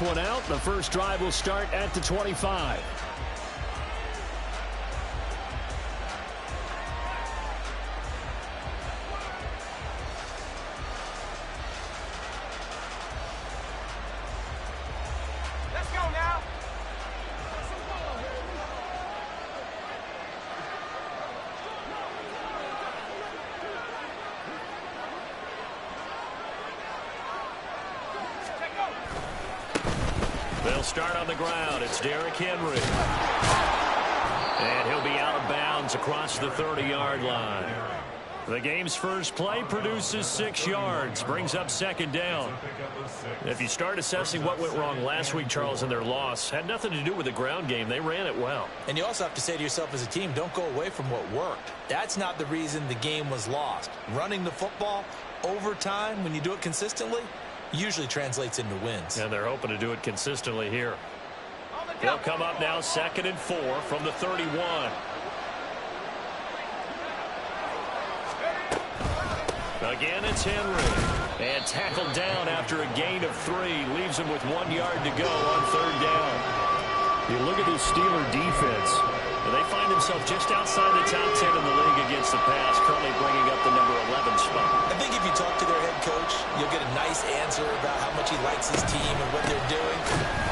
One out. The first drive will start at the 25. Let's go now. They'll start on the ground. It's Derrick Henry. And he'll be out of bounds across the 30-yard line. The game's first play produces 6 yards, brings up second down. If you start assessing what went wrong last week, Charles, in their loss, had nothing to do with the ground game. They ran it well. And you also have to say to yourself as a team, don't go away from what worked. That's not the reason the game was lost. Running the football over time, when you do it consistently, usually translates into wins. And they're hoping to do it consistently here. They'll come up now 2nd and 4 from the 31. Again, it's Henry. And tackled down after a gain of 3. Leaves him with 1 yard to go on 3rd down. You look at this Steeler defense, and they find themselves just outside the top 10 in the league against the pass, currently bringing up the number 11 spot. I think if you talk to their head coach, you'll get a nice answer about how much he likes his team and what they're doing.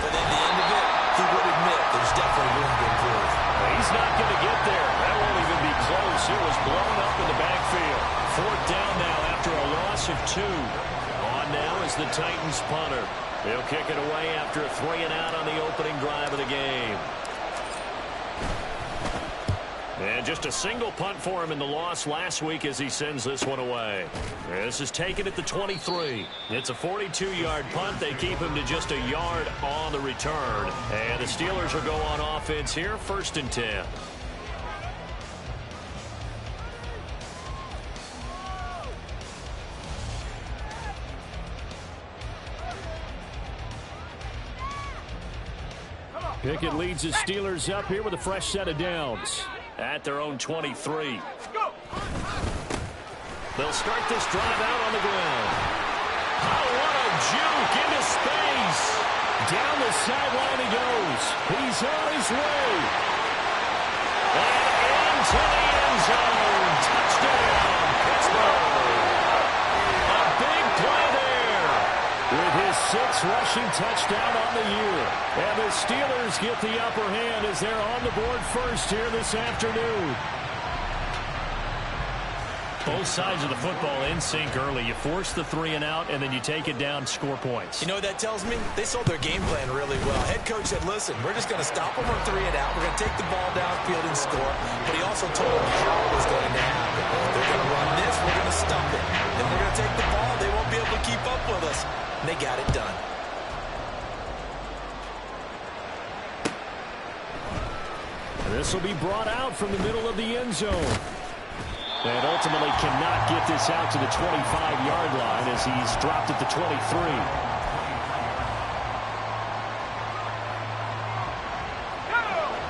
But at the end of it, he would admit there's definitely room to improve. He's not going to get there. That won't even be close. It was blown up in the backfield. 4th down now after a loss of 2. On now is the Titans punter. He'll kick it away after a 3-and-out on the opening drive of the game. And just a single punt for him in the loss last week as he sends this one away. This is taken at the 23. It's a 42-yard punt. They keep him to just a yard on the return. And the Steelers will go on offense here, 1st and 10. Pickett leads the Steelers up here with a fresh set of downs at their own 23. They'll start this drive out on the ground. Oh, what a juke into space. Down the sideline he goes. He's on his way. And into the end zone. Touchdown, Pittsburgh. A big play there with his 6th rushing touchdown on the year. And the Steelers get the upper hand as they're on the board first here this afternoon. Both sides of the football in sync early. You force the 3-and-out, and then you take it down, score points. You know what that tells me? They sold their game plan really well. Head coach said, listen, we're just going to stop them on 3-and-out. We're going to take the ball downfield and score. But he also told them how it was going to happen. They're going to run this. We're going to stop it. Then we're going to take the ball. They won't be able to keep up with us. And they got it done. And this will be brought out from the middle of the end zone. And ultimately cannot get this out to the 25-yard line as he's dropped at the 23.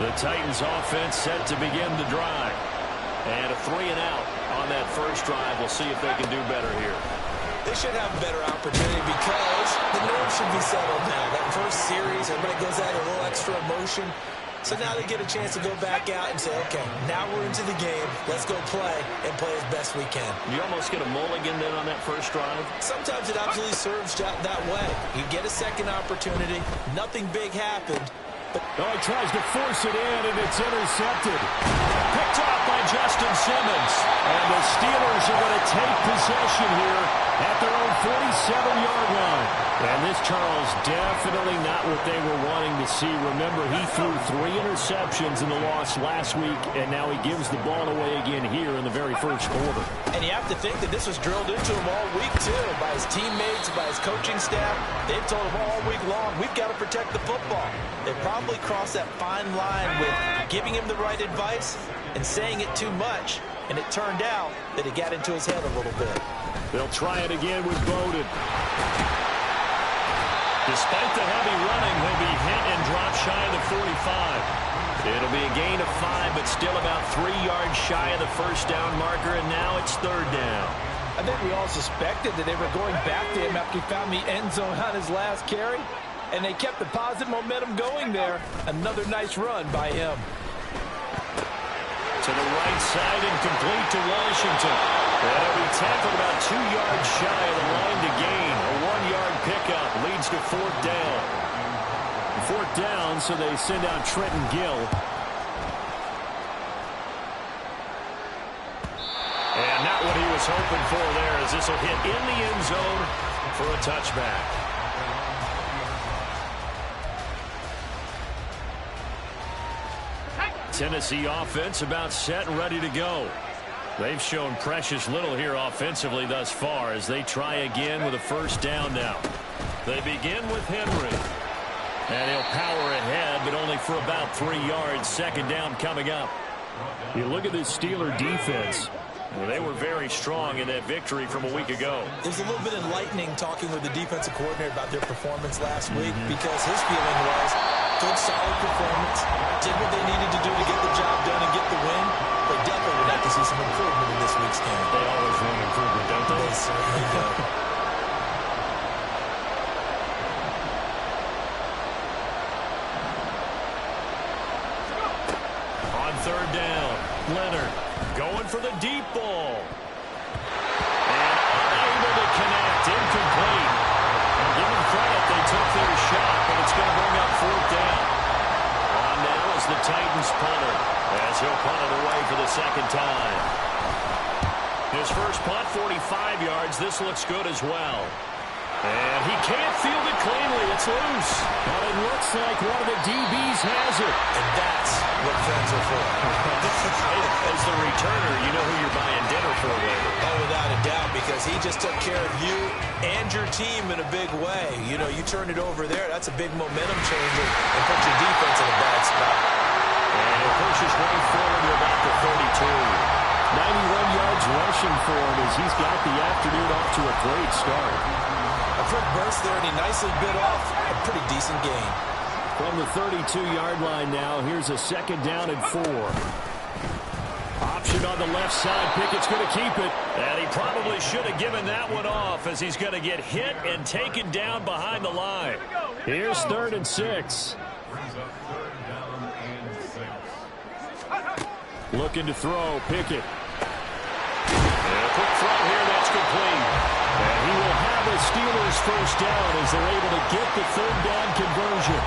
The Titans offense set to begin the drive. And a 3-and-out on that first drive. We'll see if they can do better here. They should have a better opportunity because the nerves should be settled now. That first series, everybody goes out a little extra emotion. So now they get a chance to go back out and say, okay, now we're into the game. Let's go play and play as best we can. You almost get a mulligan then on that first drive? Sometimes it absolutely serves that way. You get a second opportunity. Nothing big happened. But he tries to force it in, and it's intercepted. Picked off by Justin Simmons. And the Steelers are going to take possession here at their own 47-yard line. And this, Charles, definitely not what they were wanting to see. Remember, he threw 3 interceptions in the loss last week, and now he gives the ball away again here in the very first quarter. And you have to think that this was drilled into him all week, too, by his teammates, by his coaching staff. They've told him all week long, we've got to protect the football. They probably crossed that fine line with giving him the right advice and saying it too much. And it turned out that it got into his head a little bit. They'll try it again with Bowden. Despite the heavy running, he'll be hit and dropped shy of the 45. It'll be a gain of 5, but still about 3 yards shy of the first down marker, and now it's 3rd down. I think we all suspected that they were going back to him after he found the end zone on his last carry. and they kept the positive momentum going there. Another nice run by him. To the right side and complete to Washington. That'll be tackled about 2 yards shy of the line to gain. A 1-yard pickup leads to 4th down. 4th down, so they send out Trenton Gill. And not what he was hoping for there, as this will hit in the end zone for a touchback. Tennessee offense about set and ready to go. They've shown precious little here offensively thus far as they try again with a 1st down now. They begin with Henry. And he'll power ahead, but only for about 3 yards. 2nd down coming up. You look at this Steeler defense. Well, they were very strong in that victory from a week ago. It was a little bit enlightening talking with the defensive coordinator about their performance last week because his feeling was good, solid performance, did what they needed to do to get the job done and get the win. They definitely would like to see some improvement in this week's game. They always want improvement, don't they? They certainly do. On 3rd down, Leonard going for the deep ball. And unable to connect, incomplete. And give them credit, they took their shot, but it's going to bring up 4th down. On now is the Titans punter, as he'll punt it away for the 2nd time. His first punt, 45 yards. This looks good as well. And he can't field it cleanly. It's loose. But it looks like one of the DBs has it. And that's what friends are for. As the returner, you know who you're buying dinner for later. Oh, without a doubt, because he just took care of you and your team in a big way. You know, you turn it over there, that's a big momentum changer and put your defense in a bad spot. And he'll push his way forward to about the 32. 91 yards rushing for him as he's got the afternoon off to a great start. A quick burst there, and he nicely bit off a pretty decent gain. From the 32-yard line now, here's a 2nd down and 4. Option on the left side. Pickett's going to keep it. And he probably should have given that one off as he's going to get hit and taken down behind the line. Here's 3rd and 6. Looking to throw, Pickett. And a quick throw here, that's complete. And he will have the Steelers 1st down as they're able to get the 3rd down conversion.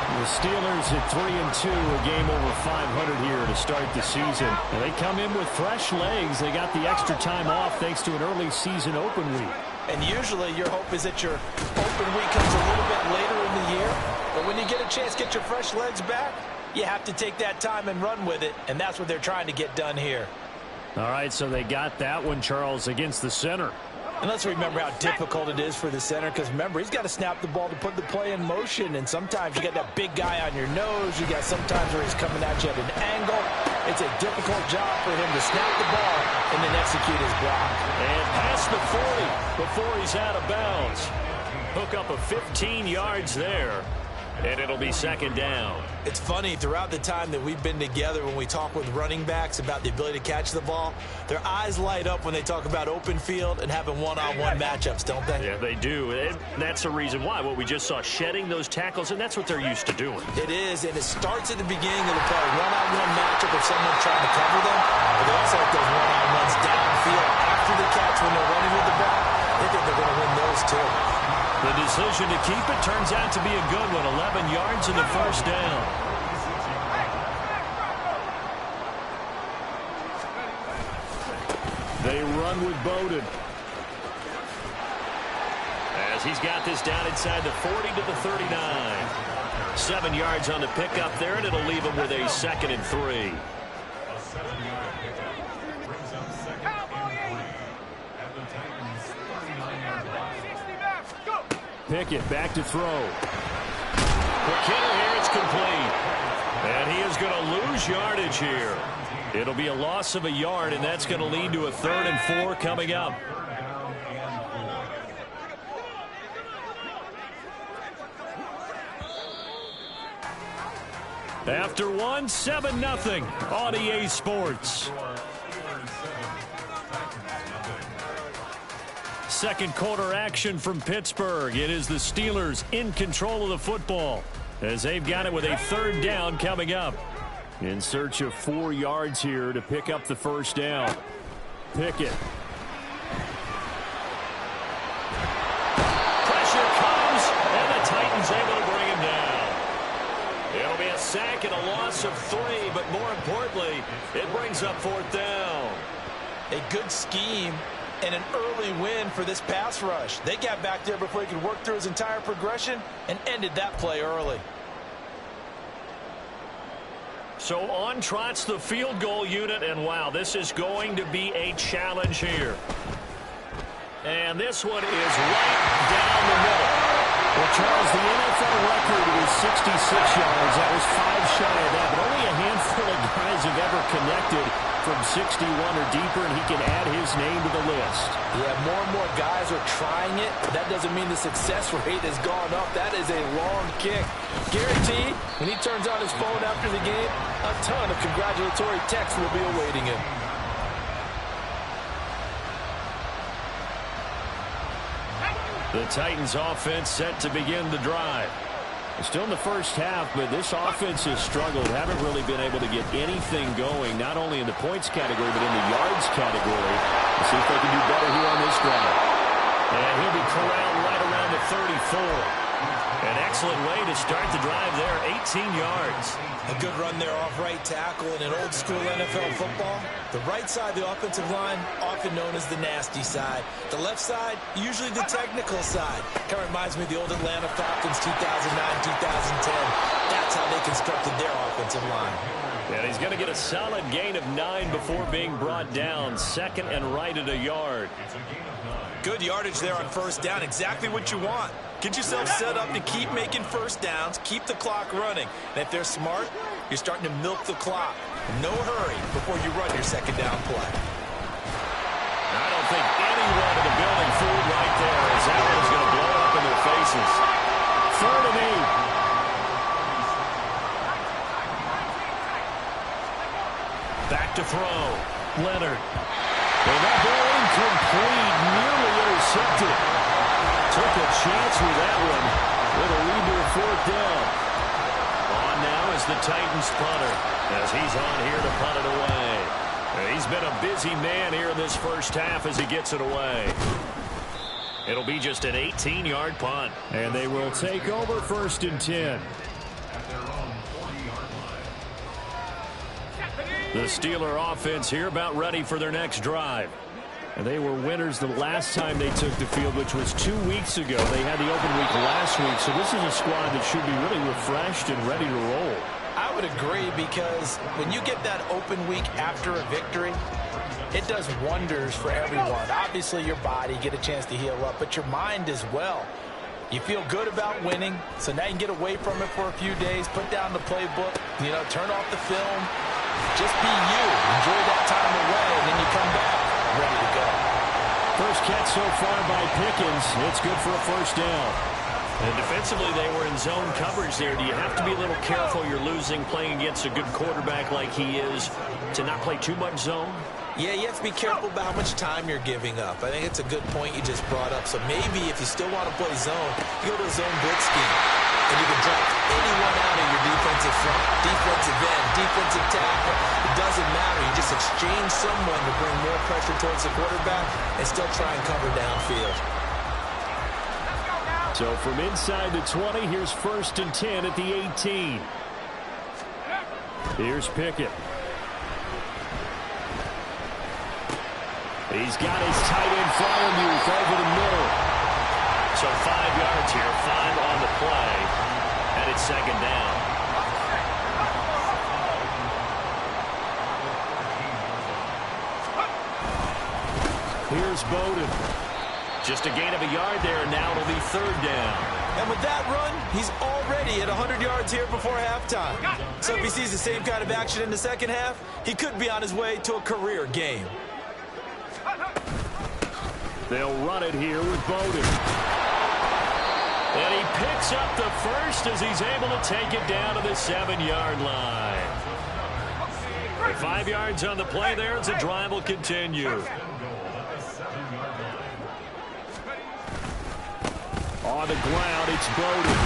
The Steelers at 3-2, a game over 500 here to start the season. And they come in with fresh legs. They got the extra time off thanks to an early season open week. And usually your hope is that your open week comes a little bit later in the year. But when you get a chance to get your fresh legs back, you have to take that time and run with it. And that's what they're trying to get done here. All right, so they got that one, Charles, against the center. And let's remember how difficult it is for the center, because remember, he's got to snap the ball to put the play in motion, and sometimes you got that big guy on your nose. You got sometimes where he's coming at you at an angle. It's a difficult job for him to snap the ball and then execute his block. And past the 40 before he's out of bounds. Hook up of 15 yards there. And it'll be 2nd down. It's funny, throughout the time that we've been together, when we talk with running backs about the ability to catch the ball, their eyes light up when they talk about open field and having one-on-one matchups, don't they? Yeah, they do. And that's the reason why. What we just saw, shedding those tackles, and that's what they're used to doing. It is, and it starts at the beginning of the play. One-on-one matchup if someone's trying to cover them, but they also like those one-on-ones downfield after the catch when they're running with the ball. They think they're going to win those, too. The decision to keep it turns out to be a good one. 11 yards in the 1st down. They run with Bowden. As he's got this down inside the 40 to the 39. 7 yards on the pickup there, and it'll leave him with a 2nd and 3. Pickett back to throw. Quick hitter here, it's complete. And he is going to lose yardage here. It'll be a loss of a yard, and that's going to lead to a 3rd and 4 coming up. After one, 7-0 on EA Sports. second quarter action from Pittsburgh. It is the Steelers in control of the football as they've got it with a third down coming up. In search of 4 yards here to pick up the first down. Pickett. Pressure comes, and the Titans able to bring him down. It'll be a sack and a loss of 3, but more importantly, it brings up fourth down. A good scheme and an early win for this pass rush. They got back there before he could work through his entire progression and ended that play early. So on trots the field goal unit, and wow, this is going to be a challenge here. And this one is right down the middle. Well, Charles, the NFL record is 66 yards. That was 5 shy of that, but only a handful of guys have ever connected from 61 or deeper, and he can add his name to the list. Yeah, more and more guys are trying it, but that doesn't mean the success rate has gone up. That is a long kick. Guaranteed, when he turns on his phone after the game, a ton of congratulatory texts will be awaiting him. The Titans offense set to begin the drive. Still in the first half, but this offense has struggled. Haven't really been able to get anything going, not only in the points category, but in the yards category. Let's see if they can do better here on this drive. And he'll be corralled right around the 34. An excellent way to start the drive there, 18 yards. A good run there off right tackle in an old-school NFL football. The right side of the offensive line, often known as the nasty side. The left side, usually the technical side. Kind of reminds me of the old Atlanta Falcons 2009, 2010. That's how they constructed their offensive line. And he's going to get a solid gain of 9 before being brought down. Second and right at a yard. Good yardage there on first down. Exactly what you want. Get yourself set up to keep making first downs, keep the clock running. And if they're smart, you're starting to milk the clock. No hurry before you run your second down play. I don't think anyone in the building fooled right there as that one's going to blow up in their faces. 3rd and 8. Back to throw. Leonard. And that ball incomplete, nearly intercepted. Took a chance with that one. It'll lead to a 4th down. On now is the Titans punter as he's on here to punt it away. He's been a busy man here in this first half as he gets it away. It'll be just an 18-yard punt. And they will take over 1st and 10. The Steeler offense here about ready for their next drive. And they were winners the last time they took the field, which was 2 weeks ago. They had the open week last week, so this is a squad that should be really refreshed and ready to roll. I would agree, because when you get that open week after a victory, it does wonders for everyone. Obviously, your body, get a chance to heal up, but your mind as well. You feel good about winning, so now you can get away from it for a few days, put down the playbook, turn off the film, just be you. Enjoy that time away, and then you come back ready to go. First catch so far by Pickens. It's good for a first down. And defensively, they were in zone coverage there. Do you have to be a little careful? You're losing, playing against a good quarterback like he is, to not play too much zone? Yeah, you have to be careful about how much time you're giving up. I think it's a good point you just brought up. So maybe if you still want to play zone, you go to a zone blitz scheme. And you can draft anyone out of your defensive front, defensive end, defensive tackle. It doesn't matter. You just exchange someone to bring more pressure towards the quarterback and still try and cover downfield. So from inside the 20, here's 1st and 10 at the 18. Here's Pickett. He's got his tight end Freiermuth over the middle. So 5 yards here, 5 on the play, and it's second down. Here's Bowden. Just a gain of a yard there, and now it'll be 3rd down. And with that run, he's already at 100 yards here before halftime. So if he sees the same kind of action in the second half, he could be on his way to a career game. They'll run it here with Bowden. And he picks up the first as he's able to take it down to the 7-yard line. 5 yards on the play there as the drive will continue. On the ground, it's Bowden.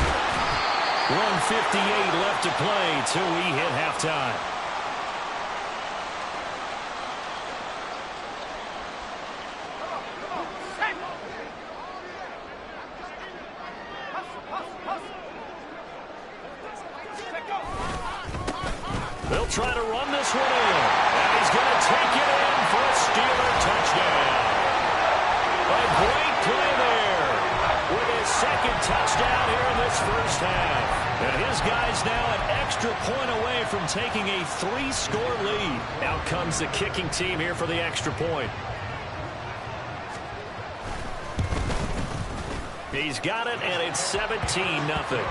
1:58 left to play till we hit halftime. They'll try to run this one in. And he's going to take it in for a Steeler touchdown. A great play there with his second touchdown here in this first half. And his guy's now an extra point away from taking a 3-score lead. Out comes the kicking team here for the extra point. He's got it, and it's 17-0.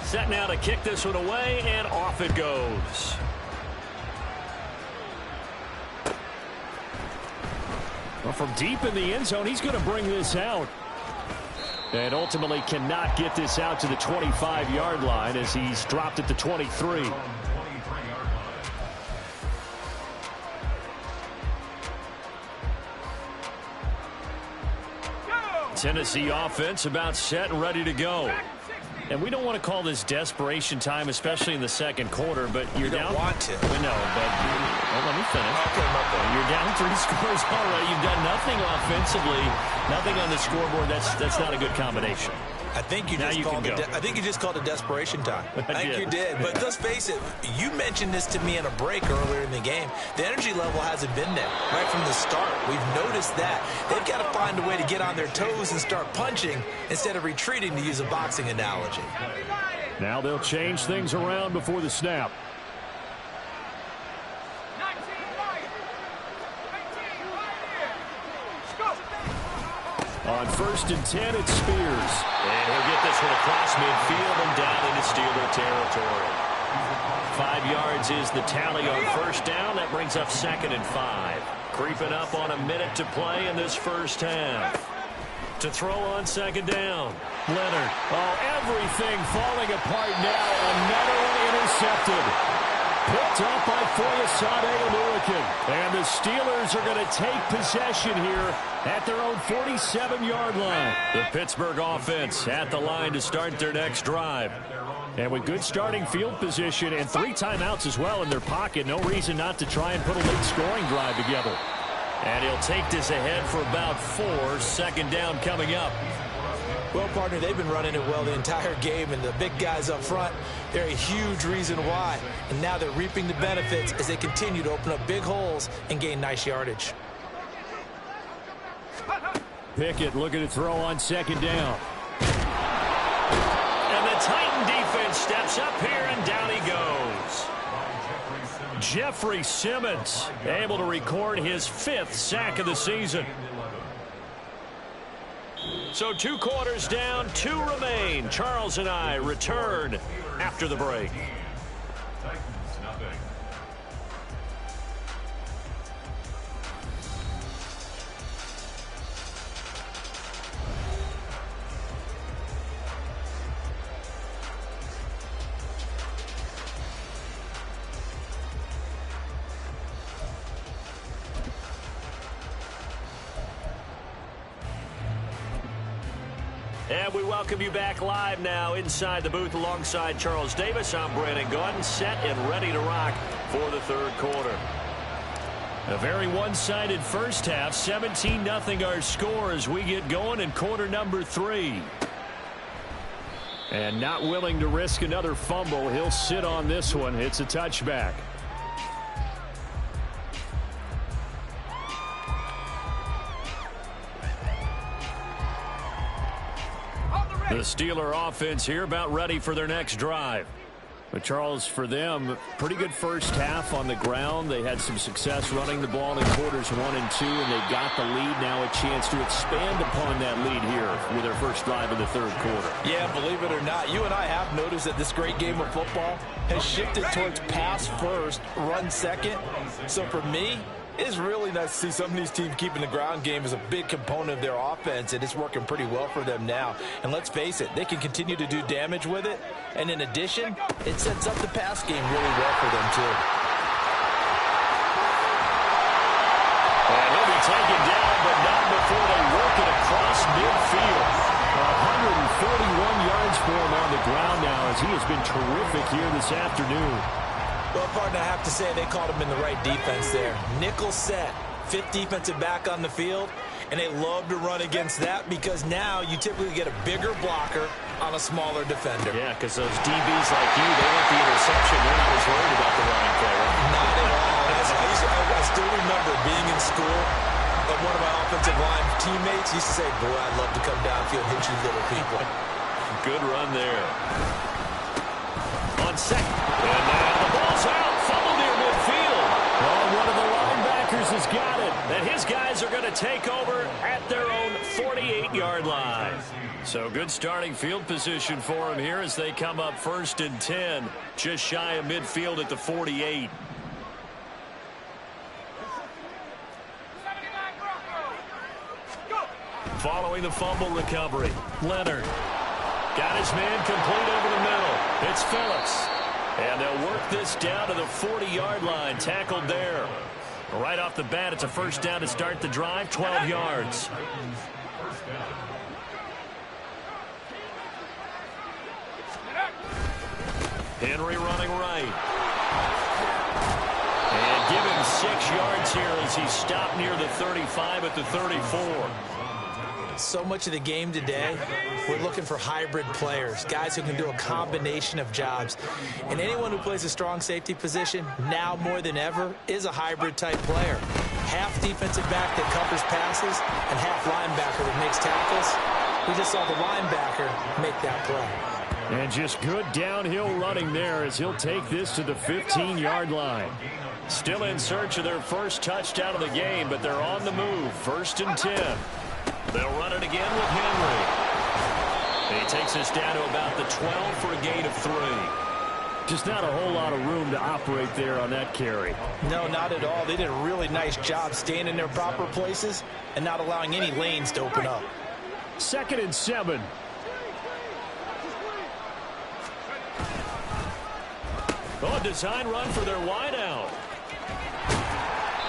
Set now to kick this one away, and off it goes. Well, from deep in the end zone, he's going to bring this out. And ultimately cannot get this out to the 25-yard line as he's dropped it to 23. Tennessee offense about set and ready to go. And we don't want to call this desperation time, especially in the second quarter, but you're down. You don't want to. No, but let me finish. Okay, you're down 3 scores already. You've done nothing offensively, nothing on the scoreboard. That's not a good combination. I think you just called it desperation time. I think you did. But let's face it, you mentioned this to me in a break earlier in the game. The energy level hasn't been there right from the start. We've noticed that. They've got to find a way to get on their toes and start punching instead of retreating, to use a boxing analogy. Now they'll change things around before the snap. On 1st and 10, it's Spears. And he'll get this one across midfield and down into Steeler territory. 5 yards is the tally on first down. That brings up 2nd and 5. Creeping up on a minute to play in this first half. To throw on 2nd down. Leonard. Oh, everything falling apart now. Another one intercepted. Picked up by Foyesade Oluokun. And the Steelers are going to take possession here at their own 47-yard line. The Pittsburgh offense at the line to start their next drive. And with good starting field position and 3 timeouts as well in their pocket, no reason not to try and put a late scoring drive together. And he'll take this ahead for about 4. 2nd down coming up. Well, partner, they've been running it well the entire game, and the big guys up front, they're a huge reason why. And now they're reaping the benefits as they continue to open up big holes and gain nice yardage. Pickett looking to throw on 2nd down. And the Titan defense steps up here, and down he goes. Jeffrey Simmons able to record his 5th sack of the season. So 2 quarters down, 2 remain. Charles and I return after the break. And we welcome you back live now inside the booth alongside Charles Davis. I'm Brandon Gaudin, set and ready to rock for the 3rd quarter. A very one-sided first half, 17-0 our score as we get going in quarter number 3. And not willing to risk another fumble, he'll sit on this one. It's a touchback. The Steeler offense here about ready for their next drive. But Charles, for them, pretty good first half on the ground. They had some success running the ball in quarters 1 and 2, and they got the lead. Now a chance to expand upon that lead here with their first drive in the 3rd quarter. Yeah, believe it or not, you and I have noticed that this great game of football has shifted towards pass first, run second. So for me, It's really nice to see some of these teams keeping the ground game as a big component of their offense, and it's working pretty well for them now. And let's face it, they can continue to do damage with it. And in addition, it sets up the pass game really well for them, too. And he'll be taken down, but not before they work it across midfield. 141 yards for him on the ground now, as he has been terrific here this afternoon. Well, partner, I have to say they caught him in the right defense there. Nickel set, fifth defensive back on the field, and they love to run against that because now you typically get a bigger blocker on a smaller defender. Yeah, because those DBs like you, they want the interception. They're not as worried about the running play, right? Not at all. I still remember being in school, and one of my offensive line teammates used to say, boy, I'd love to come downfield and hit you little people. Good run there. On second. And now the ball's out. Fumble near midfield. Oh, one of the linebackers has got it. And his guys are going to take over at their own 48-yard line. So good starting field position for him here as they come up 1st and 10. Just shy of midfield at the 48. Following the fumble recovery, Leonard got his man complete over the middle. It's Phillips. And they'll work this down to the 40-yard line. Tackled there. Right off the bat, it's a first down to start the drive, 12 yards. Henry running right. And give him 6 yards here as he stopped near the 35 at the 34. So much of the game today, we're looking for hybrid players, guys who can do a combination of jobs. And anyone who plays a strong safety position, now more than ever, is a hybrid type player. Half defensive back that covers passes and half linebacker that makes tackles. We just saw the linebacker make that play. And just good downhill running there as he'll take this to the 15-yard line. Still in search of their first touchdown of the game, but they're on the move. 1st and 10. They'll run it again with Henry. He takes us down to about the 12 for a gain of 3. Just not a whole lot of room to operate there on that carry. No, not at all. They did a really nice job staying in their proper places and not allowing any lanes to open up. 2nd and 7. Oh, design run for their wideout.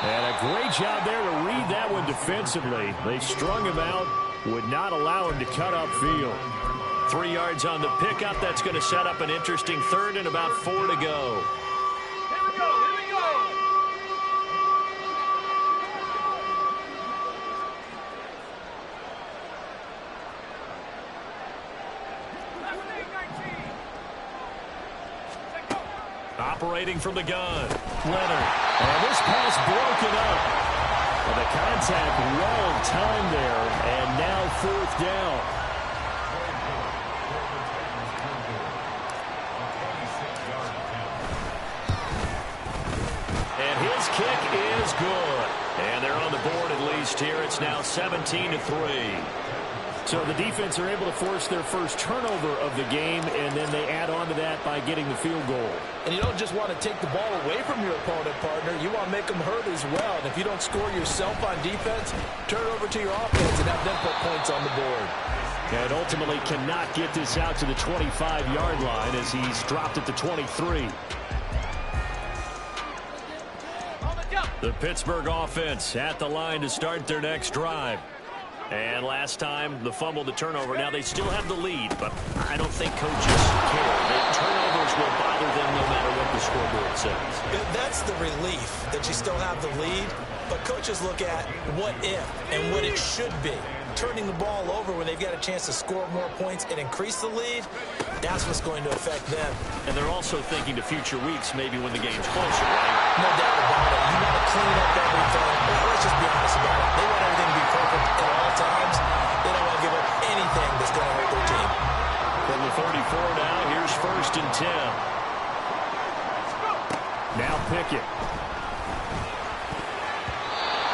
And a great job there to read that one defensively. They strung him out, would not allow him to cut upfield. 3 yards on the pickup. That's going to set up an interesting 3rd and about 4 to go. Here we go, here we go. Operating from the gun, Leonard. And this pass broken up. Well, the contact well timed there, and now 4th down. And his kick is good. And they're on the board at least here. It's now 17-3. So the defense are able to force their first turnover of the game, and then they add on to that by getting the field goal. And you don't just want to take the ball away from your opponent, partner. You want to make them hurt as well. And if you don't score yourself on defense, turn it over to your offense and have them put points on the board. And ultimately cannot get this out to the 25-yard line as he's dropped at the 23. The Pittsburgh offense at the line to start their next drive. And last time, the fumble, the turnover. Now, they still have the lead, but I don't think coaches care. The turnovers will bother them no matter what the scoreboard says. That's the relief that you still have the lead, but coaches look at what if and what it should be. Turning the ball over when they've got a chance to score more points and increase the lead, that's what's going to affect them. And they're also thinking to future weeks, maybe when the game's closer, right? No doubt about it. You want to clean up everything. Let's just be honest about it. They want everything to be perfect at all times. They don't want to give up anything that's going to hurt their team. From the 34 now, here's 1st and 10. Now Pickett.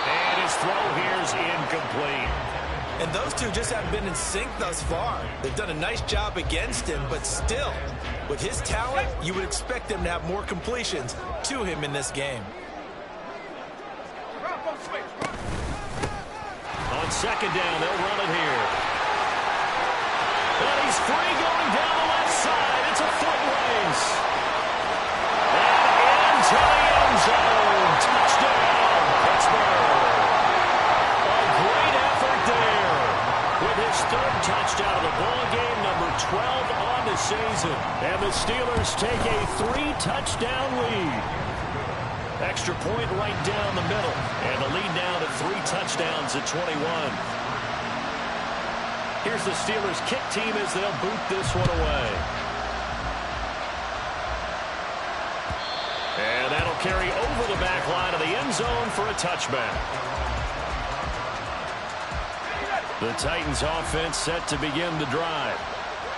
And his throw here's incomplete. And those two just haven't been in sync thus far. They've done a nice job against him, but still, with his talent, you would expect them to have more completions to him in this game. On second down, they'll run it here. And he's free going down the left side. It's a foot race. And into the end zone. Touchdown, Pittsburgh. A great effort there. With his third touchdown of the ball game, number 12 on the season. And the Steelers take a 3-touchdown lead. Extra point right down the middle. And the lead now to 3 touchdowns at 21. Here's the Steelers kick team as they'll boot this one away. And that'll carry over the back line of the end zone for a touchback. The Titans offense set to begin the drive.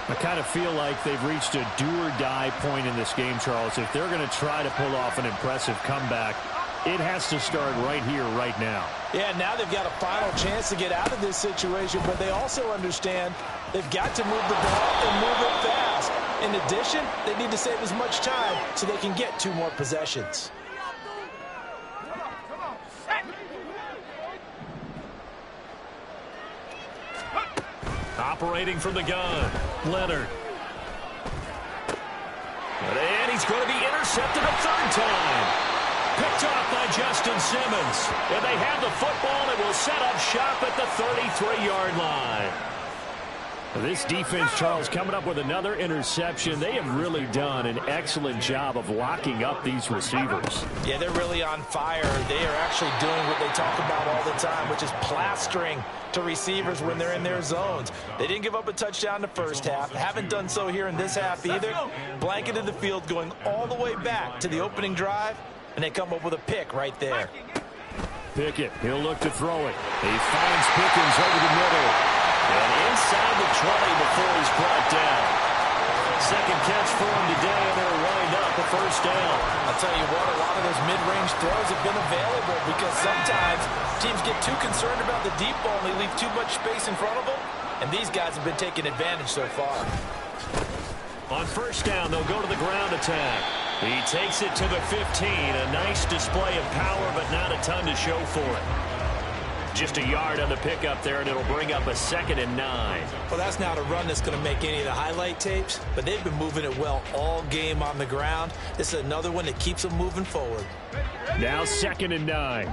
I kind of feel like they've reached a do-or-die point in this game, Charles. If they're going to try to pull off an impressive comeback, it has to start right here, right now. Yeah, now they've got a final chance to get out of this situation, but they also understand they've got to move the ball and move it fast. In addition, they need to save as much time so they can get 2 more possessions. Operating from the gun, Leonard. And he's going to be intercepted a third time. Picked off by Justin Simmons. And they have the football and will set up shop at the 33-yard line. This defense, Charles, coming up with another interception. They have really done an excellent job of locking up these receivers. Yeah, they're really on fire. They are actually doing what they talk about all the time, which is plastering to receivers when they're in their zones. They didn't give up a touchdown in the first half. Haven't done so here in this half either. Blanketed the field going all the way back to the opening drive, and they come up with a pick right there. Pickett, he'll look to throw it. He finds Pickens over the middle. And inside the 20 before he's brought down. Second catch for him today, and they'll wind up a first down. I'll tell you what, a lot of those mid-range throws have been available because sometimes teams get too concerned about the deep ball and they leave too much space in front of them. And these guys have been taking advantage so far. On first down, they'll go to the ground attack. He takes it to the 15. A nice display of power, but not a ton to show for it. Just a yard on the pickup there, and it'll bring up a 2nd and 9. Well, that's not a run that's going to make any of the highlight tapes, but they've been moving it well all game on the ground. This is another one that keeps them moving forward. Now 2nd and 9.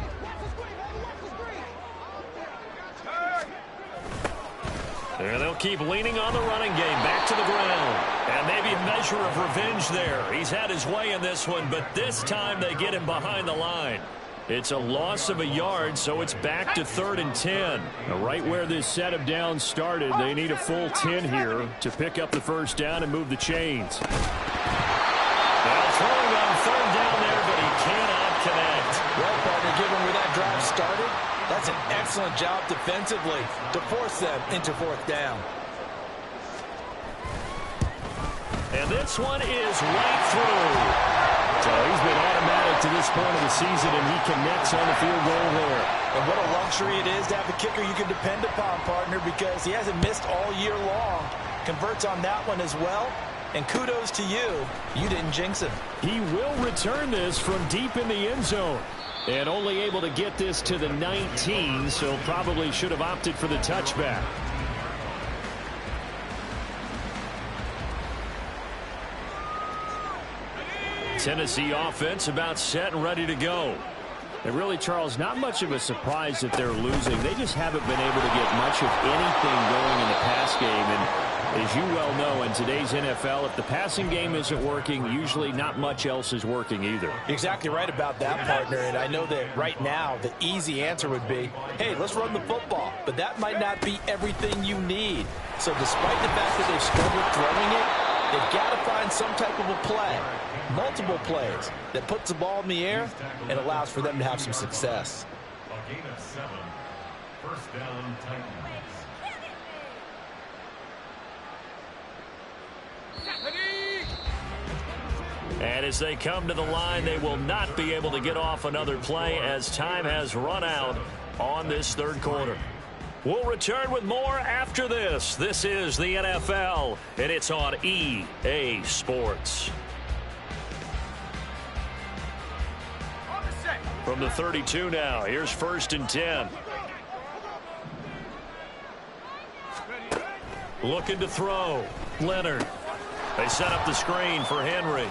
And they'll keep leaning on the running game. Back to the ground. And maybe a measure of revenge there. He's had his way in this one, but this time they get him behind the line. It's a loss of a yard, so it's back to 3rd and 10. Now, right where this set of downs started, they need a full 10 here to pick up the first down and move the chains. Now throwing on 3rd down there, but he cannot connect. Well, partner, given where that drive started, that's an excellent job defensively to force them into 4th down. And this one is right through. So he's been automatic to this point of the season, and he connects on the field goal there. And what a luxury it is to have a kicker you can depend upon, partner, because he hasn't missed all year long. Converts on that one as well. And kudos to you. You didn't jinx him. He will return this from deep in the end zone. And only able to get this to the 19, so probably should have opted for the touchback. Tennessee offense about set and ready to go. And really, Charles, not much of a surprise that they're losing. They just haven't been able to get much of anything going in the pass game. And as you well know, in today's NFL, if the passing game isn't working, usually not much else is working either. You're exactly right about that, partner. And I know that right now the easy answer would be, hey, let's run the football. But that might not be everything you need. So despite the fact that they've struggled throwing it, they've got to find some type of a play, multiple plays, that puts the ball in the air and allows for them to have some success. A gain of 7. First down, Titans. And as they come to the line, they will not be able to get off another play as time has run out on this third quarter. We'll return with more after this. This is the NFL, and it's on EA Sports. On the set. From the 32 now, here's 1st and 10. Looking to throw. Leonard. They set up the screen for Henry.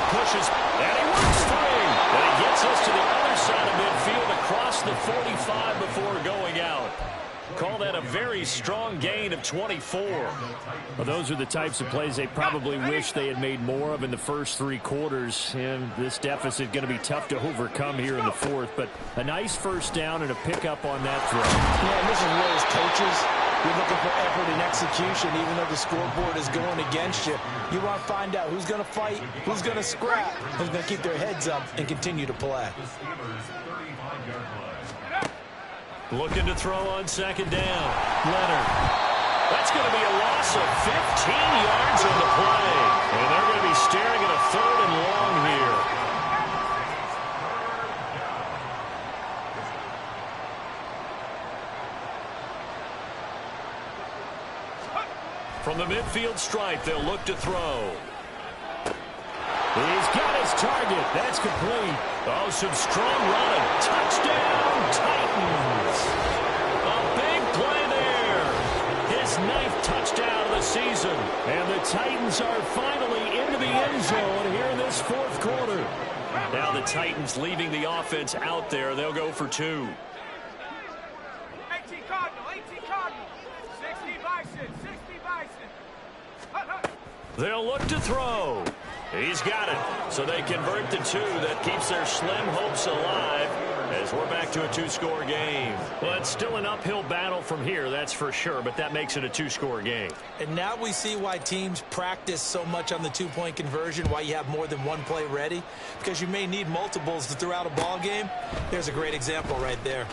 Pushes, and he works free. And he gets us to the other side of midfield across the 45 before going out. Call that a very strong gain of 24. Well, those are the types of plays they probably wish they had made more of in the first 3 quarters. And this deficit going to be tough to overcome here in the 4th. But a nice first down and a pickup on that throw. Yeah, and this is where as coaches, you're looking for effort and execution, even though the scoreboard is going against you. You want to find out who's going to fight, who's going to scrap, who's going to keep their heads up and continue to play. Looking to throw on 2nd down. Leonard. That's going to be a loss of 15 yards on the play. And they're going to be staring at a 3rd and long here. From the midfield stripe, they'll look to throw. He's got his target. That's complete. Oh, some strong running. Touchdown, Titans. A big play there. His 9th touchdown of the season. And the Titans are finally into the end zone here in this 4th quarter. Now the Titans leaving the offense out there. They'll go for 2. 18 Cardinal, 18 Cardinal. 60 Bison, 60 Bison. They'll look to throw. He's got it. So they convert the 2. That keeps their slim hopes alive as we're back to a 2-score game. Well, it's still an uphill battle from here, that's for sure, but that makes it a 2-score game. And now we see why teams practice so much on the 2-point conversion, why you have more than one play ready, because you may need multiples to throw out a ball game. There's a great example right there.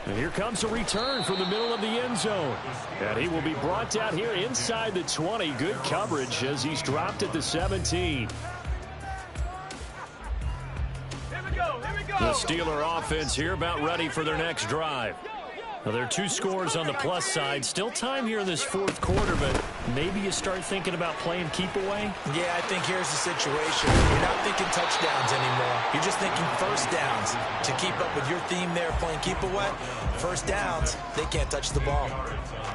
And here comes a return from the middle of the end zone. And he will be brought down here inside the 20. Good coverage as he's dropped at the 17. The Steeler offense here about ready for their next drive. Now, there are 2 scores on the plus side. Still time here in this 4th quarter, but maybe you start thinking about playing keep away? Yeah, I think here's the situation. You're not thinking touchdowns anymore. You're just thinking first downs. To keep up with your theme there, playing keep away, first downs, they can't touch the ball.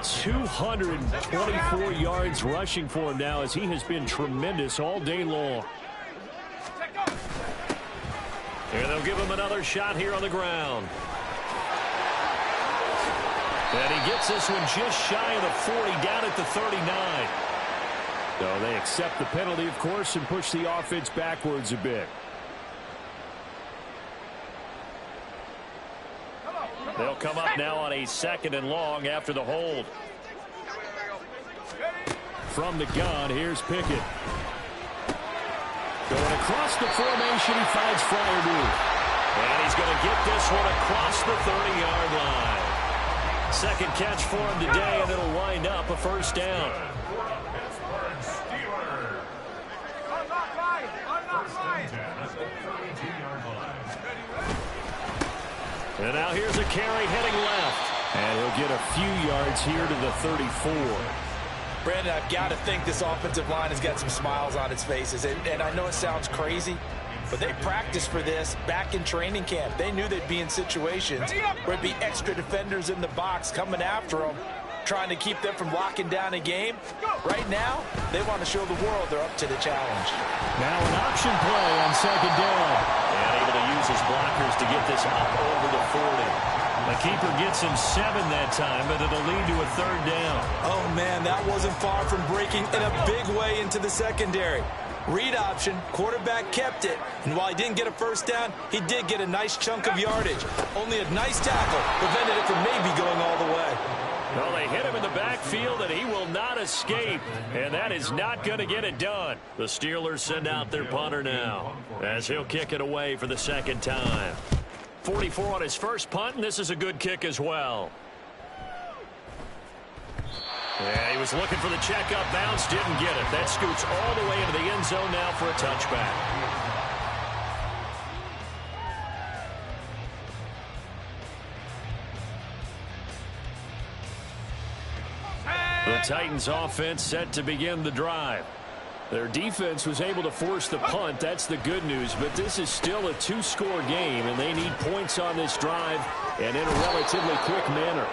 224 yards rushing for him now as he has been tremendous all day long. And they'll give him another shot here on the ground. And he gets this one just shy of the 40, down at the 39. So they accept the penalty, of course, and push the offense backwards a bit. They'll come up now on a 2nd and long after the hold. From the gun, here's Pickett. Going across the formation, he finds Freiermuth. And he's going to get this one across the 30-yard line. 2nd catch for him today, and it'll wind up a first down. And now here's a carry heading left. And he'll get a few yards here to the 34. Brandon, I've got to think this offensive line has got some smiles on its faces. And I know it sounds crazy, but they practiced for this back in training camp. They knew they'd be in situations where it'd be extra defenders in the box coming after them, trying to keep them from locking down a game. Right now, they want to show the world they're up to the challenge. Now an option play on 2nd down. And able to use his blockers to get this up over the 40. The keeper gets him 7 that time, but it'll lead to a 3rd down. Oh, man, that wasn't far from breaking in a big way into the secondary. Read option, quarterback kept it, and while he didn't get a first down, he did get a nice chunk of yardage. Only a nice tackle prevented it from maybe going all the way. Well, they hit him in the backfield, and he will not escape, and that is not going to get it done. The Steelers send out their punter now as he'll kick it away for the 2nd time. 44 on his first punt, and this is a good kick as well. Yeah, he was looking for the checkup bounce, didn't get it. That scoots all the way into the end zone now for a touchback. The Titans offense set to begin the drive. Their defense was able to force the punt. That's the good news. But this is still a two-score game, and they need points on this drive and in a relatively quick manner.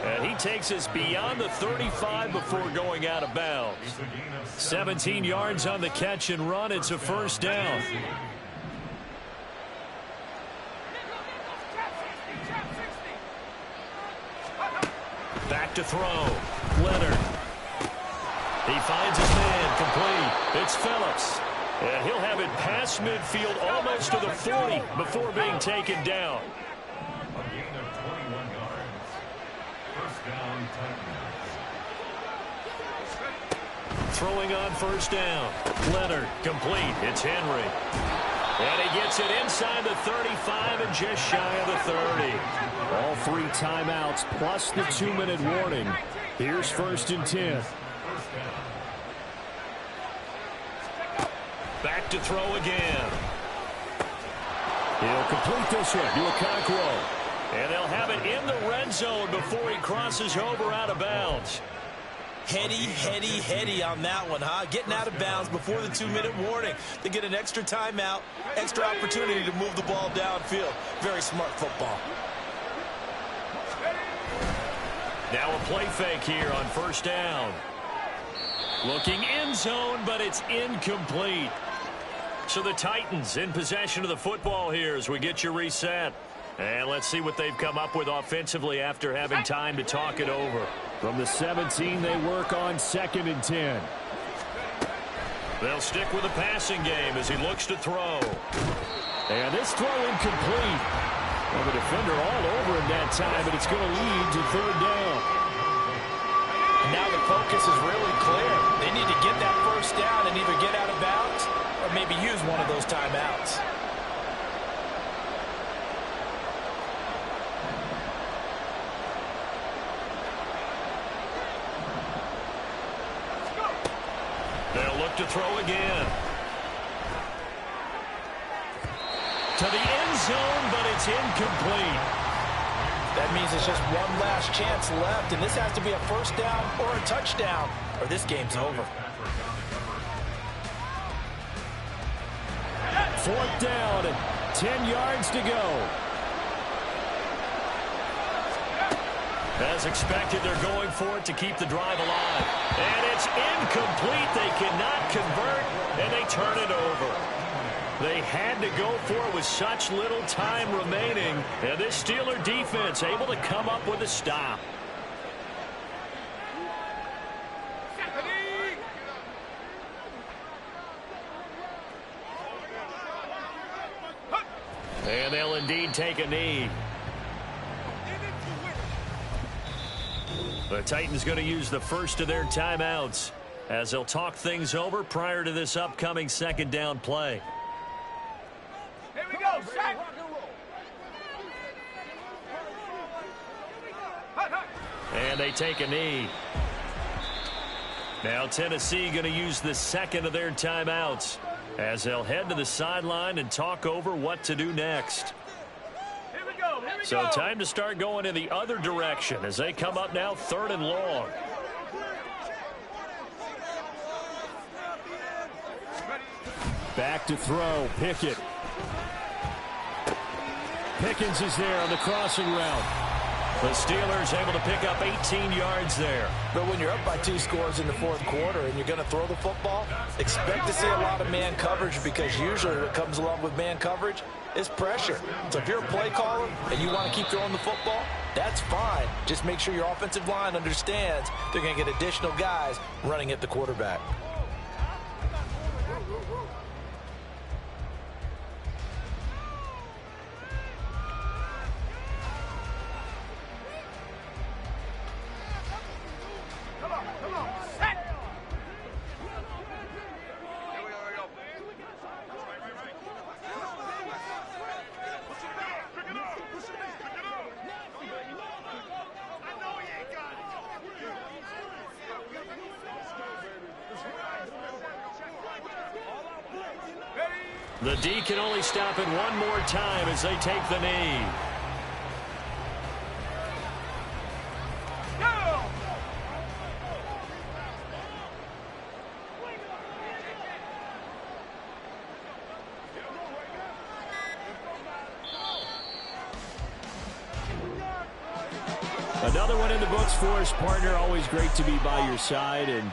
And he takes us beyond the 35 before going out of bounds. 17 yards on the catch and run. It's a first down. Back to throw. Leonard. He finds his man complete. It's Phillips. And he'll have it past midfield almost to the 40 before being taken down. A gain of 21 yards. First down, Titans. Throwing on first down. Leonard complete. It's Henry. And he gets it inside the 35 and just shy of the 30. All 3 timeouts plus the 2-minute warning. Here's first and 10. Back to throw again. He'll complete this one to Okonkwo. And they'll have it in the red zone before he crosses over out of bounds. Heady on that one, huh? Getting out of bounds before the 2-minute warning. They get an extra timeout, extra opportunity to move the ball downfield. Very smart football. Now a play fake here on first down. Looking end zone, but it's incomplete. So the Titans in possession of the football here as we get you reset. And let's see what they've come up with offensively after having time to talk it over. From the 17, they work on second and 10. They'll stick with the passing game as he looks to throw. And this throw incomplete. Well, the defender all over him that time, but it's going to lead to third down. And now the focus is really clear. They need to get that first down and either get out of bounds or maybe use one of those timeouts. They'll look to throw again. To the end zone, but it's incomplete. That means it's just one last chance left, and this has to be a first down or a touchdown, or this game's over. Fourth down and 10 yards to go. As expected, they're going for it to keep the drive alive. And it's incomplete. They cannot convert, and they turn it over. They had to go for it with such little time remaining. And this Steeler defense able to come up with a stop. And they'll indeed take a knee. The Titans going to use the first of their timeouts as they'll talk things over prior to this upcoming second down play. Here we go, set. And they take a knee. Now Tennessee going to use the second of their timeouts as they'll head to the sideline and talk over what to do next. Here we go. So time to start going in the other direction as they come up now third and long. Back to throw. Pickett. Pickens is there on the crossing route. The Steelers able to pick up 18 yards there. But when you're up by 2 scores in the fourth quarter and you're going to throw the football, expect to see a lot of man coverage because usually what comes along with man coverage is pressure. So if you're a play caller and you want to keep throwing the football, that's fine. Just make sure your offensive line understands they're going to get additional guys running at the quarterback. The D can only stop it one more time as they take the knee. Another one in the books for us, partner. Always great to be by your side. And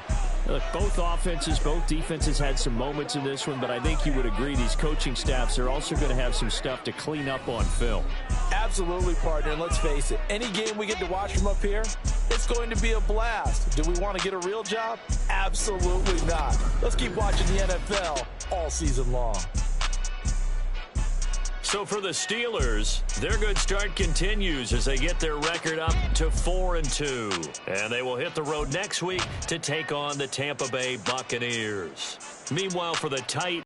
look, both offenses, both defenses had some moments in this one, but I think you would agree these coaching staffs are also going to have some stuff to clean up on film. Absolutely, partner. And let's face it, any game we get to watch from up here, it's going to be a blast. Do we want to get a real job? Absolutely not. Let's keep watching the NFL all season long. So for the Steelers, their good start continues as they get their record up to 4-2. And they will hit the road next week to take on the Tampa Bay Buccaneers. Meanwhile, for the Titans,